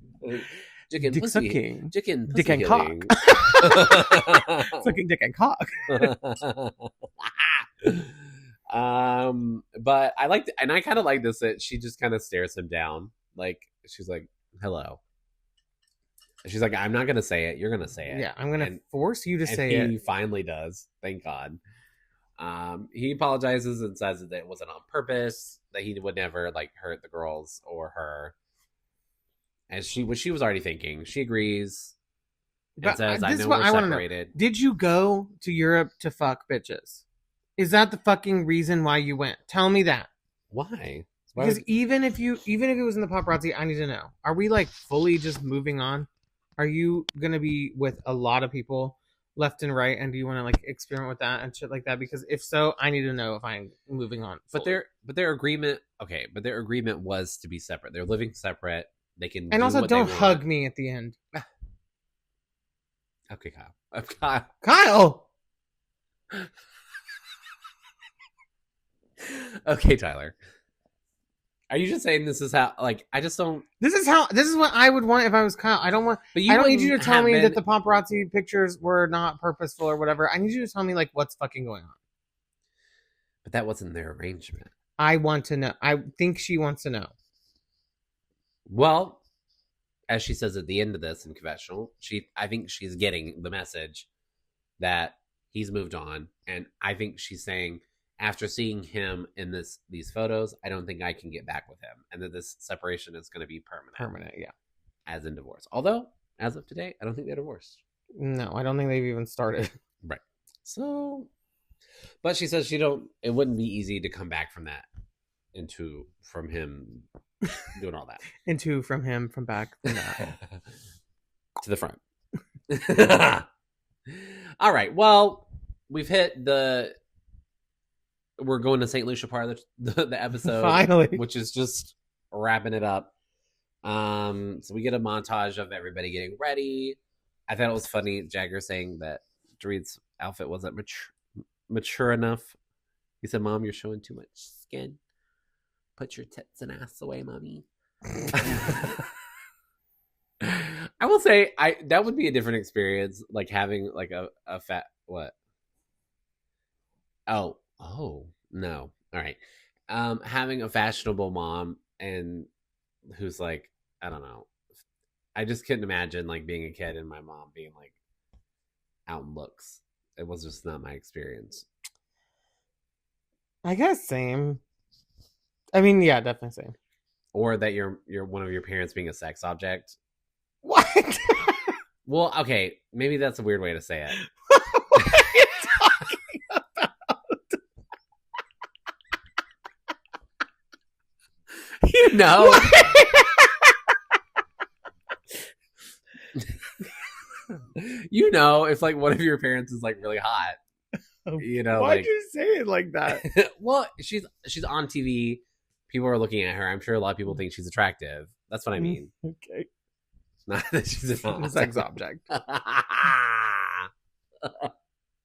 sucking. Dick and cock. Sucking dick and cock. But I like, and I kind of like this, that she just kind of stares him down. Like, she's like, hello. She's like, I'm not going to say it. You're going to say it. Yeah, I'm going to force you to say it. He finally does. Thank God. He apologizes and says that it wasn't on purpose, that he would never like hurt the girls or her. As what she was already thinking. She agrees. And says, I know we're separated. Did you go to Europe to fuck bitches? Is that the fucking reason why you went? Tell me that. Why? Because even if it was in the paparazzi, I need to know. Are we like fully just moving on? Are you gonna be with a lot of people left and right, and do you want to like experiment with that and shit like that? Because if so, I need to know if I'm moving on. Fully. But their agreement, okay. But their agreement was to be separate. They're living separate. They can. And also, don't hug me at the end. Okay, Kyle. Kyle. Okay, Tyler. Are you just saying this is how? Like, I just don't. This is what I would want if I was Kyle. I don't want. But I don't need you to tell me that the paparazzi pictures were not purposeful or whatever. I need you to tell me like what's fucking going on. But that wasn't their arrangement. I want to know. I think she wants to know. Well, as she says at the end of this in confessional, I think she's getting the message that he's moved on, and I think she's saying, after seeing him in these photos, I don't think I can get back with him, and that this separation is going to be permanent. Permanent, yeah. As in divorce. Although, as of today, I don't think they're divorced. No, I don't think they've even started. Right. So, but she says it wouldn't be easy to come back from that from him doing all that. From him, from back, from that. To the front. All right. Well, we've hit we're going to Saint Lucia part of the episode. Finally. Which is just wrapping it up. So we get a montage of everybody getting ready. I thought it was funny, Jagger saying that Dorit's outfit wasn't mature enough. He said, Mom, you're showing too much skin. Put your tits and ass away, Mommy. I will say that would be a different experience, like having like a fat what? Oh no. All right. Having a fashionable mom and who's like, I don't know. I just couldn't imagine like being a kid and my mom being like out in looks. It was just not my experience. I guess same. I mean, yeah, definitely same. Or that you're one of your parents being a sex object. What? Well, okay, maybe that's a weird way to say it. What are you talking about? You know. You know, if like one of your parents is like really hot. You know, why'd you say it like that? Well, she's on TV. People are looking at her. I'm sure a lot of people think she's attractive. That's what I mean. Okay. Not that she's a sex object.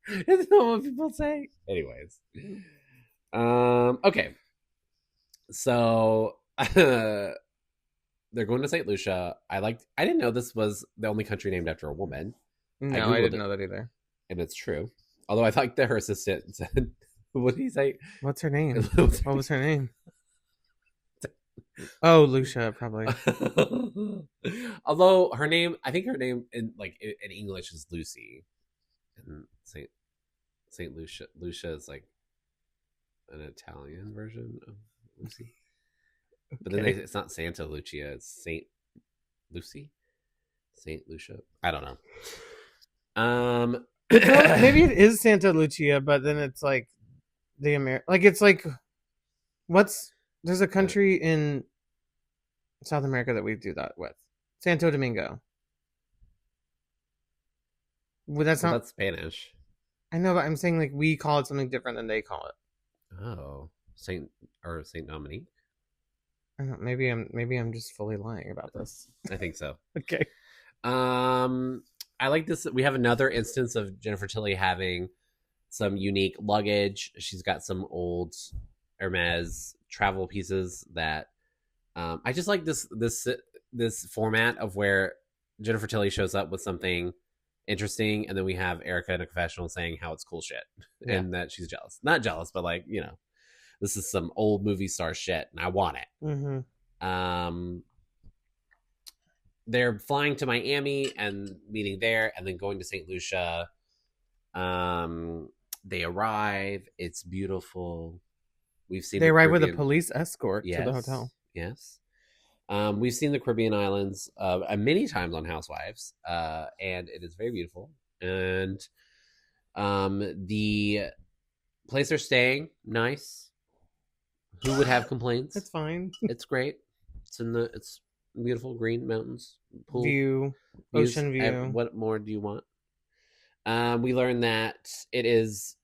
Isn't that what people say? Anyways. Okay. So they're going to Saint Lucia. I didn't know this was the only country named after a woman. No, I didn't know that either. And it's true. Although I thought that her assistant said, what did he say? What's her name? What was her name? Oh, Lucia, probably. Although I think her name in English is Lucy. And Saint Lucia is like an Italian version of Lucy. But then it's not Santa Lucia, it's Saint Lucy? Saint Lucia? I don't know. Maybe it is Santa Lucia, but then it's like it's like there's a country in South America that we do that with. Santo Domingo. Well, that's Spanish. I know, but I'm saying like we call it something different than they call it. Oh, Saint Dominique. I don't know, maybe I'm just fully lying about this. I think so. Okay. I like this. We have another instance of Jennifer Tilly having some unique luggage. She's got some old Hermes travel pieces that I just like this format of where Jennifer Tilly shows up with something interesting, and then we have Erica in a confessional saying how it's cool shit and that she's jealous. Not jealous, but like, you know, this is some old movie star shit and I want it. Mm-hmm. They're flying to Miami and meeting there and then going to Saint Lucia. They arrive. It's beautiful. They arrive with a police escort to the hotel. Yes. We've seen the Caribbean islands many times on Housewives, and it is very beautiful. And the place they're staying, nice. Who would have complaints? It's fine. It's great. It's beautiful green mountains, pool view, views. Ocean view. What more do you want? We learned that it is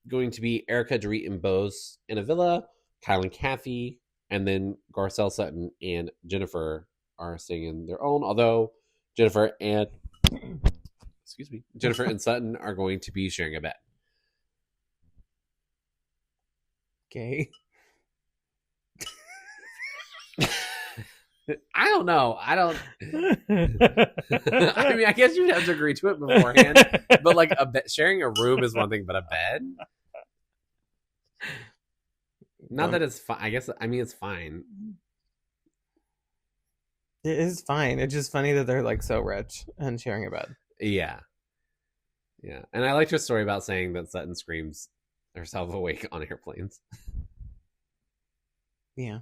going to be Erica, Dorit, and Bose in a villa. Kyle and Kathy, and then Garcelle, Sutton, and Jennifer are staying in their own. Although Jennifer and Sutton are going to be sharing a bed. Okay. I don't know. I don't. I mean, I guess you'd have to agree to it beforehand. But like sharing a room is one thing, but a bed. Not that it's fine. I guess. I mean, it's fine. It is fine. It's just funny that they're like so rich and sharing a bed. Yeah. Yeah. And I liked her story about saying that Sutton screams herself awake on airplanes. Yeah.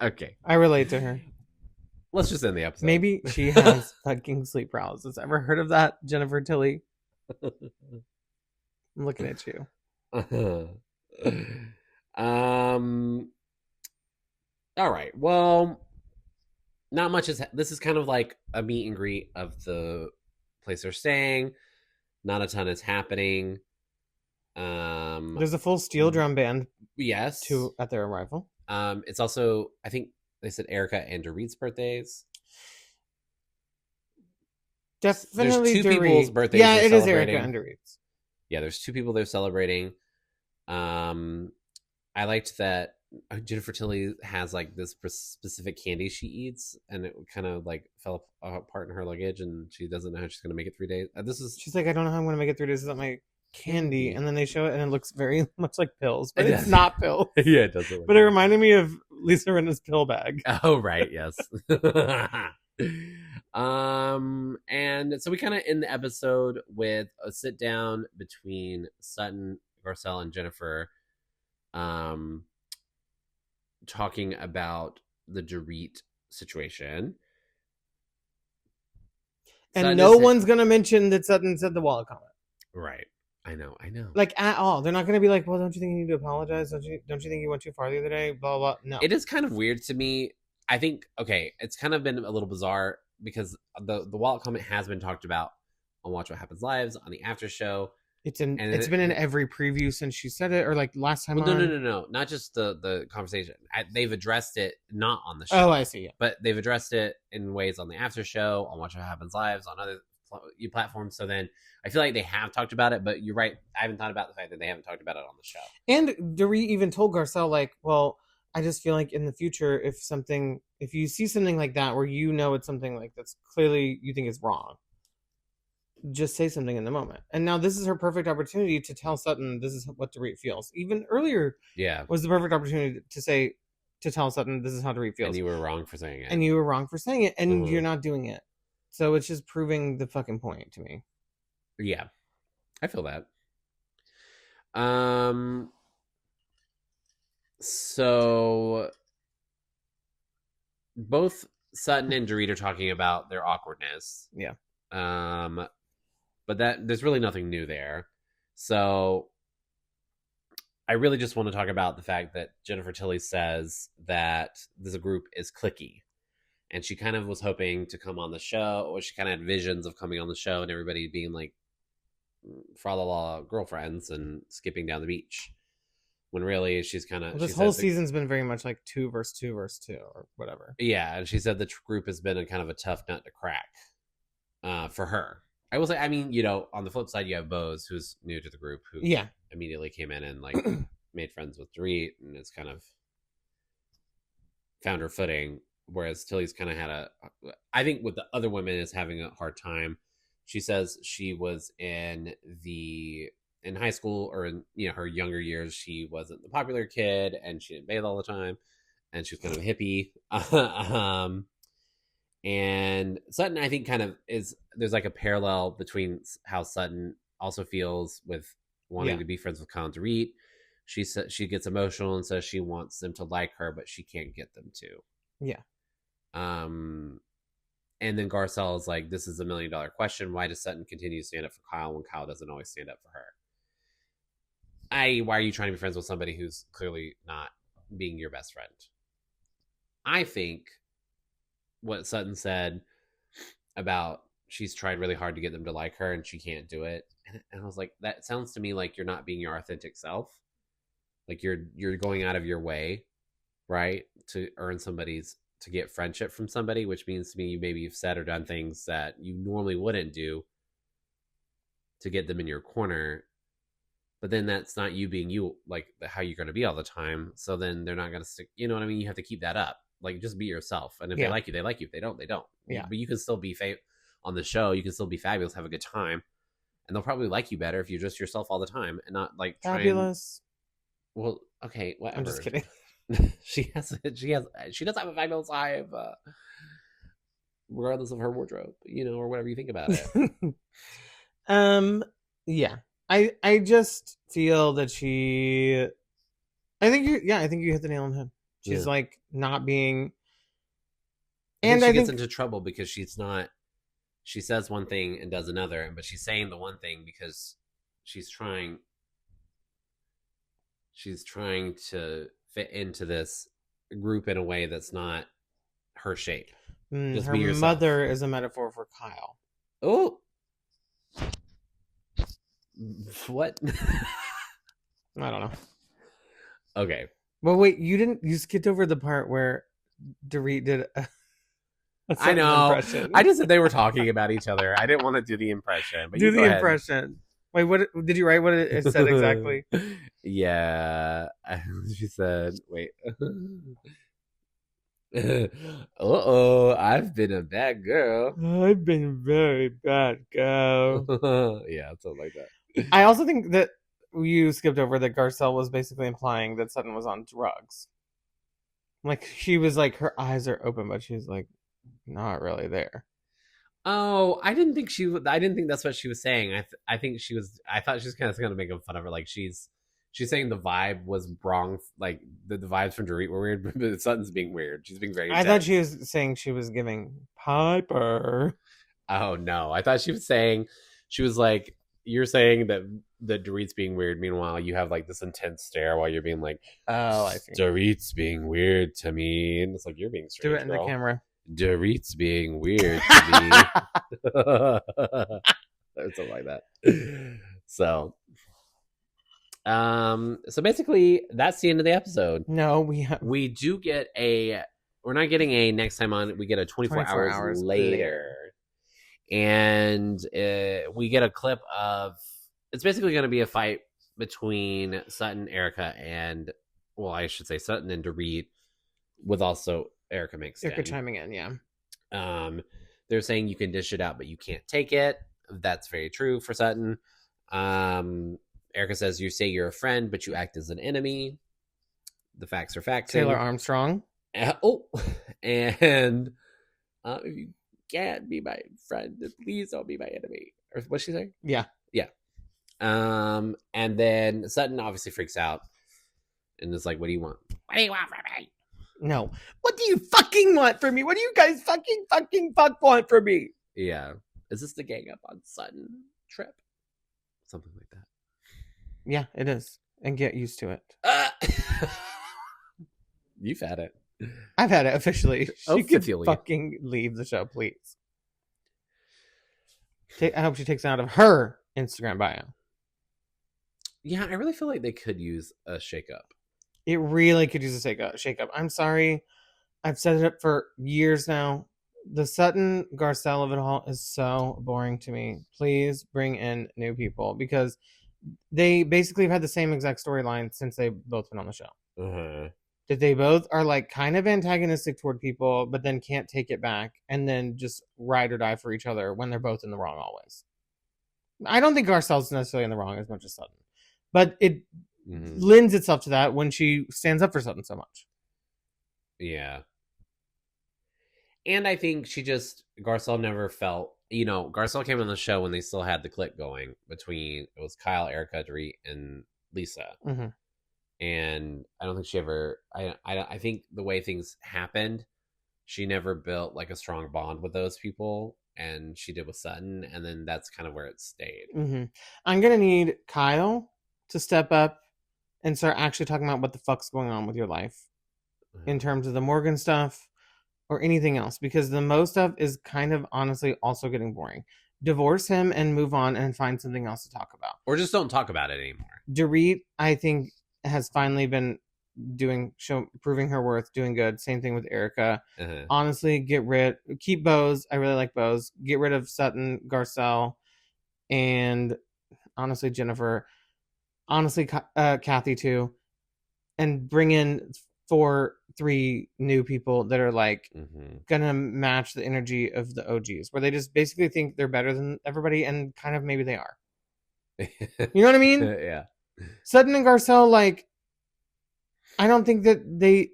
Okay. I relate to her. Let's just end the episode. Maybe she has fucking sleep paralysis. Ever heard of that, Jennifer Tilly? I'm looking at you. All right. Well, not much is. This is kind of like a meet and greet of the place they're staying. Not a ton is happening. There's a full steel drum band. Yes. At their arrival. It's also, I think they said Erica and Dorit's birthdays. Definitely there's two Dorit. people's birthdays. Yeah, it is Erica and Dorit's. Yeah, there's two people they're celebrating. I liked that Jennifer Tilly has like this specific candy she eats, and it kind of like fell apart in her luggage, and she doesn't know how she's going to make it 3 days. She's like, I don't know how I'm going to make it 3 days without my candy, and then they show it, and it looks very much like pills, but it's not pills. Yeah, it does. But it reminded me of Lisa Rinna's pill bag. Oh, right, yes. And so we kind of end the episode with a sit down between Sutton, Garcelle, and Jennifer, talking about the Dorit situation. And Sutton no one's going to mention that Sutton said the wallet comment. Right. I know. Like, at all. They're not going to be like, well, don't you think you need to apologize? Don't you think you went too far the other day? Blah, blah, blah. No. It is kind of weird to me. I think, okay, it's kind of been a little bizarre because the wallet comment has been talked about on Watch What Happens Lives, on the after show. It's been in every preview since she said it, or like last time. Well, no. Not just the conversation. They've addressed it not on the show. Oh, I see. Yeah. But they've addressed it in ways on the after show, on Watch What Happens Lives, on other platforms. So then I feel like they have talked about it, but you're right. I haven't thought about the fact that they haven't talked about it on the show. And Dorit even told Garcelle, like, well, I just feel like in the future, if you see something like that where you know it's something like that's clearly you think is wrong, just say something in the moment. And now this is her perfect opportunity to tell Sutton this is what Dorit feels. Even earlier, was the perfect opportunity to tell Sutton this is how Dorit feels. And you were wrong for saying it. And you're not doing it. So it's just proving the fucking point to me. Yeah, I feel that. So both Sutton and Dorit are talking about their awkwardness. Yeah. But that there's really nothing new there. So I really just want to talk about the fact that Jennifer Tilly says that this group is cliquey. And she kind of was hoping to come on the show, or she kind of had visions of coming on the show and everybody being like fra la la girlfriends and skipping down the beach. When really she's kind of... Well, this whole season's been very much like 2 versus 2 versus 2 or whatever. Yeah, and she said the group has been a kind of a tough nut to crack for her. I will say, I mean, you know, on the flip side, you have Bose, who's new to the group, who immediately came in and like made friends with Dorit and has kind of found her footing. Whereas Tilly's kind of had I think with the other women is having a hard time. She says she was in high school or in, you know, her younger years, she wasn't the popular kid and she didn't bathe all the time and she was kind of a hippie. And Sutton, I think, kind of there's like a parallel between how Sutton also feels with wanting to be friends with Kyle and Dorit. She said she gets emotional and says she wants them to like her, but she can't get them to. Yeah. And then Garcelle is like, this is $1 million question. Why does Sutton continue to stand up for Kyle when Kyle doesn't always stand up for her? Why are you trying to be friends with somebody who's clearly not being your best friend? I think what Sutton said about she's tried really hard to get them to like her and she can't do it. And I was like, that sounds to me like you're not being your authentic self. Like you're going out of your way, right, to get friendship from somebody, which means to me maybe you've said or done things that you normally wouldn't do to get them in your corner. But then that's not you being you, like how you're going to be all the time. So then they're not going to stick. You know what I mean? You have to keep that up. Like, just be yourself. And if they like you, they like you. If they don't, they don't. Yeah. But you can still be on the show. You can still be fabulous, have a good time. And they'll probably like you better if you're just yourself all the time and not like fabulous. Well, okay, whatever. I'm just kidding. She does have a fabulous life, regardless of her wardrobe, you know, or whatever you think about it. Yeah. I just feel that I think you hit the nail on the head. She's like not being, and she gets into trouble because she says one thing and does another, but she's saying the one thing because she's trying to fit into this group in a way that's not her shape. Just her mother is a metaphor for Kyle. Oh, what? I don't know. Okay. Well, wait, you skipped over the part where Dorit did a I know. Impression. I just said they were talking about each other. I didn't want to do the impression. But do the impression. Wait, what did you write? What it said exactly? Yeah. She said, wait. I've been a bad girl. I've been a very bad girl. Yeah, something like that. I also think that you skipped over that Garcelle was basically implying that Sutton was on drugs. Like, she was like, her eyes are open, but she's like, not really there. Oh, I didn't think that's what she was saying. I think she was. I thought she was kind of going to make fun of her. Like she's saying the vibe was wrong. Like the vibes from Dorit were weird, but Sutton's being weird. She's being very. I thought she was saying she was giving Piper. Oh no! I thought she was like, you're saying that Dorit's being weird. Meanwhile, you have like this intense stare while you're being like, oh, I see. Dorit's being weird to me, and it's like you're being strange. Do it in the camera. Dorit's being weird to me. Or something like that. So basically that's the end of the episode. No, we do get we're not getting a next time on, we get a 24 hours later. And we get a clip of, it's basically going to be a fight between Sutton, Erica, and, well, I should say Sutton and Dorit, with also Erica mixed in. Erica chiming in, yeah. They're saying you can dish it out, but you can't take it. That's very true for Sutton. Erica says, you say you're a friend, but you act as an enemy. The facts are facts. Taylor Armstrong. And if you can't be my friend, please don't be my enemy. Or what's she saying? Yeah. Yeah. And then Sutton obviously freaks out and is like, what do you want? What do you want from me? No. What do you fucking want from me? What do you guys fucking fuck want from me? Yeah. Is this the gang up on Sutton trip? Something like that. Yeah, it is. And get used to it. You've had it. I've had it officially. She could Officially. fucking leave the show, please. I hope she takes it out of her Instagram bio. Yeah, I really feel like they could use a shakeup. It really could use a shakeup. I'm sorry. I've set it up for years now. The Sutton Garcelle of it all is so boring to me. Please bring in new people because they basically have had the same exact storyline since they've both been on the show. Uh-huh. That they both are like kind of antagonistic toward people, but then can't take it back and then just ride or die for each other when they're both in the wrong always. I don't think Garcelle's necessarily in the wrong as much as Sutton, but it lends itself to that when she stands up for Sutton so much. Yeah. And I think Garcelle never felt, Garcelle came on the show when they still had the clique going between, it was Kyle, Erica, Dorit, and Lisa. Mm-hmm. And I don't think she ever, I think the way things happened, she never built like a strong bond with those people, and she did with Sutton, and then that's kind of where it stayed. Mm-hmm. I'm going to need Kyle to step up and start actually talking about what the fuck's going on with your life in terms of the Morgan stuff or anything else, because the Mo stuff is kind of honestly also getting boring. Divorce him and move on and find something else to talk about. Or just don't talk about it anymore. Dorit, I think, has finally been proving her worth, doing good. Same thing with Erica. Uh-huh. Honestly, keep Bose. I really like Bose. Get rid of Sutton, Garcelle, and honestly, Jennifer. Honestly, Kathy too. And bring in 3 new people that are like gonna match the energy of the OGs, where they just basically think they're better than everybody, and kind of maybe they are. You know what I mean? Yeah. Sutton and Garcelle, like, I don't think that they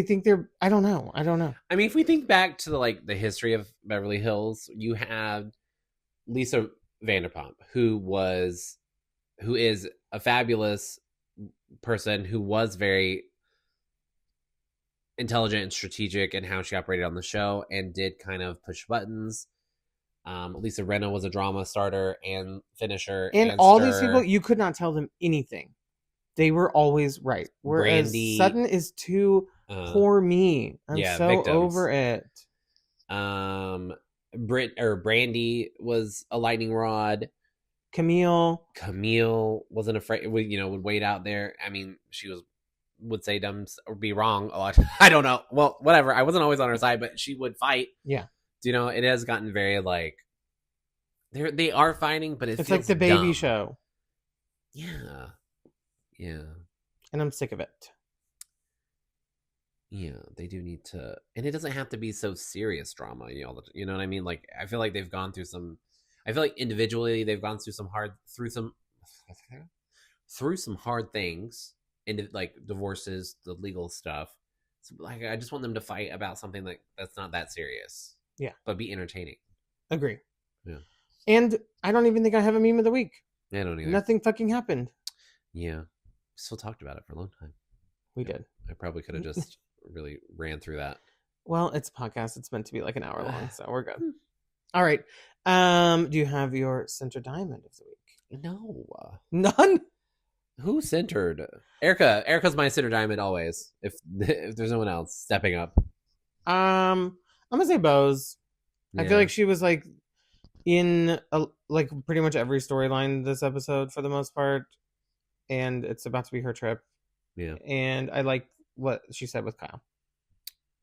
think they're. I don't know. I mean, if we think back to the history of Beverly Hills, you have Lisa Vanderpump, who is a fabulous person who was very intelligent and strategic in how she operated on the show and did kind of push buttons. Lisa Rinna was a drama starter and finisher. And all these people, you could not tell them anything. They were always right. Whereas Brandy, Sutton is too poor me. I'm so victims. Over it. Brandy was a lightning rod. Camille wasn't afraid, would wait out there. I mean, she would say dumb or be wrong a lot. I don't know. Well, whatever. I wasn't always on her side, but she would fight. Yeah. It has gotten very they are fighting, but it's like the baby show. Yeah. Yeah. And I'm sick of it. Yeah, they do need to, and it doesn't have to be so serious drama. You know what I mean? Like, I feel like they've gone through some. I feel like individually they've gone through some hard things, into like divorces, the legal stuff. So, like, I just want them to fight about something that's not that serious. Yeah, but be entertaining. Agree. Yeah, and I don't even think I have a meme of the week. I don't either. Nothing fucking happened. Yeah, we still talked about it for a long time. We did. I probably could have just really ran through that. Well, it's a podcast. It's meant to be like an hour long, so we're good. All right. Do you have your center diamond of the week? No. None? Who centered? Erica. Erica's my center diamond always. If there's no one else stepping up. I'm gonna say Bose. Yeah. I feel like she was like in like pretty much every storyline this episode for the most part, and it's about to be her trip. Yeah. And I like what she said with Kyle.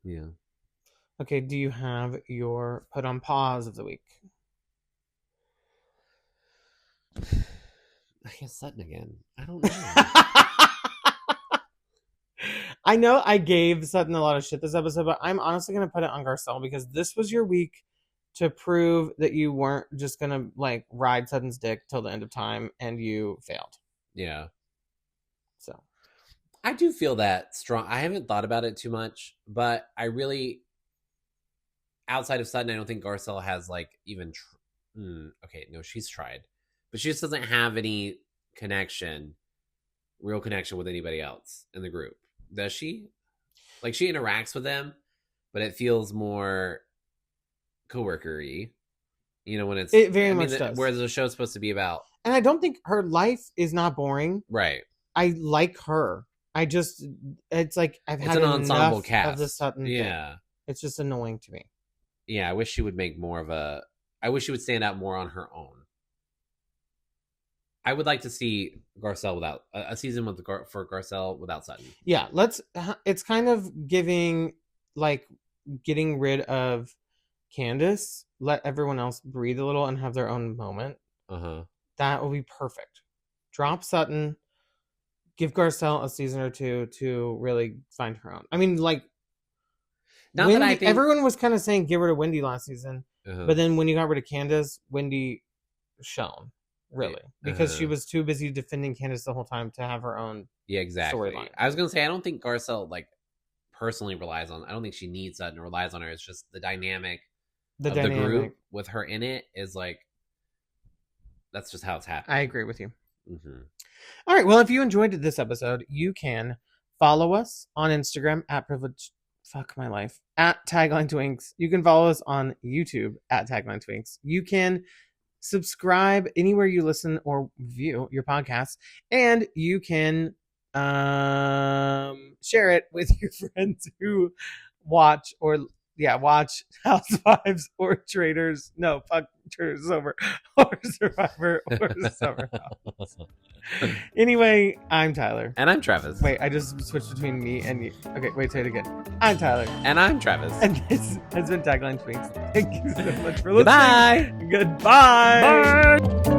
Yeah. Okay, do you have your put on pause of the week? I guess Sutton again. I don't know. I know I gave Sutton a lot of shit this episode, but I'm honestly going to put it on Garcelle because this was your week to prove that you weren't just going to like ride Sutton's dick till the end of time, and you failed. Yeah. So I do feel that strong. I haven't thought about it too much, but I really, outside of Sutton, I don't think Garcelle has like even. Okay, no, she's tried, but she just doesn't have any real connection with anybody else in the group. Does she? Like she interacts with them, but it feels more coworker-y. You know, when it's It very much does. Whereas the show's supposed to be about, and I don't think her life is not boring. Right. I like her. It's like I've had an ensemble cast of the Sutton thing. Yeah. It's just annoying to me. Yeah, I wish she would make more of a. I wish she would stand out more on her own. I would like to see Garcelle without a season for Garcelle without Sutton. Yeah, it's kind of giving, like, getting rid of Candace, let everyone else breathe a little and have their own moment. That will be perfect. Drop Sutton, give Garcelle a season or two to really find her own. I mean, like, everyone was kind of saying give rid of Wendy last season, but then when you got rid of Candace, Wendy shone. Really, because she was too busy defending Candace the whole time to have her own storyline. I was gonna say I don't think Garcelle like personally relies on. I don't think she needs Sutton or relies on her. It's just the dynamic of the group with her in it is like that's just how it's happening. I agree with you. All right. Well, if you enjoyed this episode, you can follow us on Instagram at privilege. Fuck my life at Tagline Twinks. You can follow us on YouTube at Tagline Twinks. You can subscribe anywhere you listen or view your podcasts, and you can share it with your friends who watch Housewives or Traders. No, fuck Traders over or Survivor or Summer House. Anyway, I'm Tyler. And I'm Travis. Wait, I just switched between me and you. Okay, wait, say it again. I'm Tyler. And I'm Travis. And this has been Tagline Twinks. Thank you so much for listening. Goodbye. Bye.